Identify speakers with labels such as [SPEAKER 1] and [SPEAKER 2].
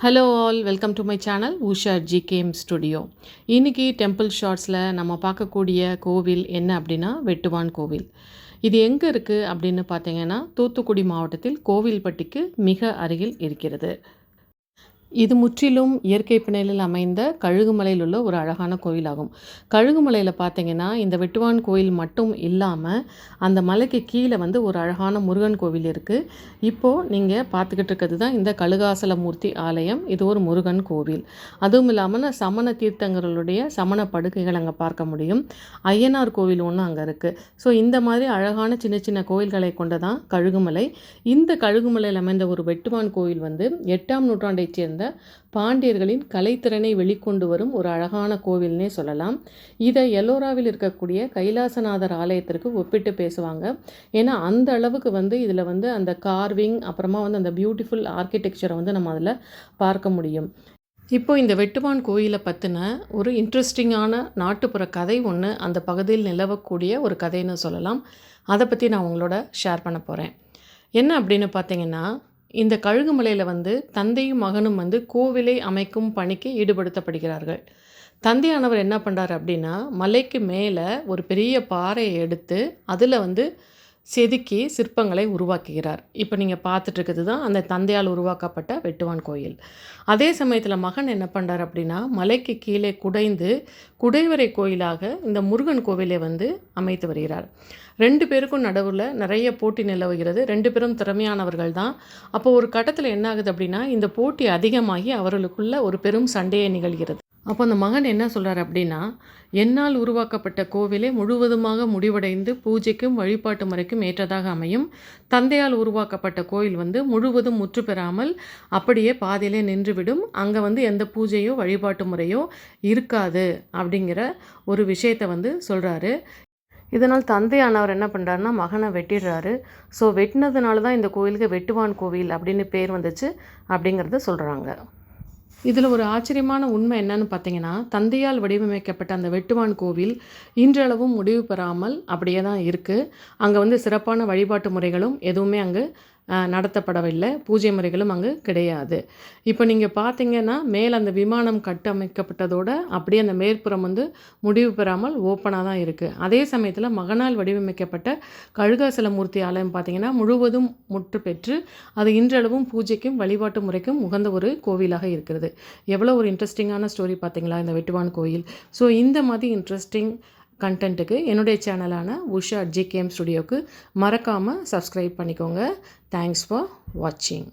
[SPEAKER 1] Hello all, welcome to my channel Usha GKM studio. இன்றைக்கி temple ஷார்ட்ஸில் நம்ம பார்க்கக்கூடிய கோவில் என்ன அப்படின்னா வெட்டுவான் கோவில். இது எங்கே இருக்குது அப்படின்னு பார்த்தீங்கன்னா தூத்துக்குடி மாவட்டத்தில் கோவில்பட்டிக்கு மிக அருகில் இருக்கிறது. இது முற்றிலும் இயற்கை பிணையில் அமைந்த கழுகுமலையில் உள்ள ஒரு அழகான கோயிலாகும். கழுகுமலையில் பார்த்தீங்கன்னா இந்த வெட்டுவான் கோயில் மட்டும் இல்லாமல் அந்த மலைக்கு கீழே ஒரு அழகான முருகன் கோவில் இருக்குது. இப்போது நீங்கள் பார்த்துக்கிட்டு இருக்கிறது தான் இந்த கழுகாசலமூர்த்தி ஆலயம். இது ஒரு முருகன் கோவில். அதுவும் இல்லாமல் சமண தீர்த்தங்களுடைய சமண படுக்கைகள் அங்கே பார்க்க முடியும். ஐயனார் கோவில் ஒன்று அங்கே இருக்குது. ஸோ இந்த மாதிரி அழகான சின்ன சின்ன கோயில்களை கொண்டதான் கழுகுமலை. இந்த கழுகுமலையில் அமைந்த ஒரு வெட்டுவான் கோவில் 8ஆம் நூற்றாண்டைச் சேர்ந்த பாண்டியர்களின் கலைத்திறனை வெளிக்கொண்டு வரும் ஒரு அழகான கோவில்னே சொல்லலாம். இதை எல்லோராவில் இருக்கக்கூடிய கைலாசநாதர் ஆலயத்திற்கு ஒப்பிட்டு பேசுவாங்க. ஏன்னா அந்த அளவுக்கு இதில் அந்த கார்விங் அப்புறமா அந்த பியூட்டிஃபுல் ஆர்கிடெக்சரை நம்ம அதில் பார்க்க முடியும். இப்போ இந்த வெட்டுவான் கோயிலை பற்றின ஒரு இன்ட்ரெஸ்டிங்கான நாட்டுப்புற கதை ஒன்று அந்த பகுதியில் நிலவக்கூடிய ஒரு கதைன்னு சொல்லலாம். அதை பற்றி நான் உங்களோட ஷேர் பண்ண போகிறேன். என்ன அப்படின்னு பார்த்தீங்கன்னா, இந்த கழுகுமலையில் தந்தையும் மகனும் கோவிலை அமைக்கும் பணிக்கு ஈடுபடுத்தப்படுகிறார்கள். தந்தையானவர் என்ன பண்ணுறார் அப்படின்னா, மலைக்கு மேலே ஒரு பெரிய பாறையை எடுத்து அதில் செதுக்கி சிற்பங்களை உருவாக்குகிறார். இப்போ நீங்கள் பார்த்துட்ருக்கிறது தான் அந்த தந்தையால் உருவாக்கப்பட்ட வெட்டுவான் கோயில். அதே சமயத்தில் மகன் என்ன பண்ணுறார் அப்படின்னா, மலைக்கு கீழே குடைந்து குடைவரை கோயிலாக இந்த முருகன் கோவிலை அமைத்து வருகிறார். 2 பேருக்கும் நடுவில் நிறைய போட்டி நிலவுகிறது. 2 பேரும் திறமையானவர்கள் தான். அப்போ ஒரு கட்டத்தில் என்ன ஆகுது அப்படின்னா, இந்த போட்டி அதிகமாகி அவர்களுக்குள்ள ஒரு பெரும் சண்டையை நிகழ்கிறது. அப்போ அந்த மகன் என்ன சொல்கிறார் அப்படின்னா, என்னால் உருவாக்கப்பட்ட கோவிலே முழுவதுமாக முடிவடைந்து பூஜைக்கும் வழிபாட்டு முறைக்கும் ஏற்றதாக அமையும். தந்தையால் உருவாக்கப்பட்ட கோயில் முழுவதும் முற்று பெறாமல் அப்படியே பாதியிலே நின்றுவிடும். அங்கே எந்த பூஜையோ வழிபாட்டு முறையோ இருக்காது அப்படிங்கிற ஒரு விஷயத்தை சொல்கிறாரு. இதனால் தந்தையானவர் என்ன பண்ணுறாருன்னா, மகனை வெட்டிடுறாரு. ஸோ வெட்டினதுனால தான் இந்த கோயிலுக்கு வெட்டுவான் கோவில் அப்படின்னு பேர் வந்துச்சு அப்படிங்கிறத சொல்கிறாங்க. இதில் ஒரு ஆச்சரியமான உண்மை என்னன்னு பார்த்தீங்கன்னா, தந்தையால் வடிவமைக்கப்பட்ட அந்த வெட்டுவான் கோவில் இன்றளவும் முடிவு பெறாமல் அப்படியே தான் இருக்குது. அங்கே சிறப்பான வழிபாட்டு முறைகளும் எதுவுமே அங்கே நடத்தப்படவில்லை. பூஜை முறைகளும் அங்கே கிடையாது. இப்போ நீங்கள் பார்த்தீங்கன்னா, மேலே அந்த விமானம் கட்டமைக்கப்பட்டதோட அப்படியே அந்த மேற்புறம் முடிவு பெறாமல் ஓப்பனாக தான் இருக்குது. அதே சமயத்தில் மகனால் வடிவமைக்கப்பட்ட கழுகாசலமூர்த்தி ஆலயம் பார்த்தீங்கன்னா முழுவதும் முற்று பெற்று அது இன்றளவும் பூஜைக்கும் வழிபாட்டு முறைக்கும் உகந்த ஒரு கோவிலாக இருக்கிறது. எவ்வளோ ஒரு இன்ட்ரெஸ்டிங்கான ஸ்டோரி பார்த்தீங்களா இந்த வெட்டுவான் கோயில். ஸோ இந்த மாதிரி இன்ட்ரெஸ்டிங் கண்டென்ட்டுக்கு என்னுடைய சேனலான உஷா ஜிகேஎம் ஸ்டுடியோவுக்கு மறக்காமல் சப்ஸ்கிரைப் பண்ணிக்கோங்க. தேங்க்ஸ் ஃபார் வாட்சிங்.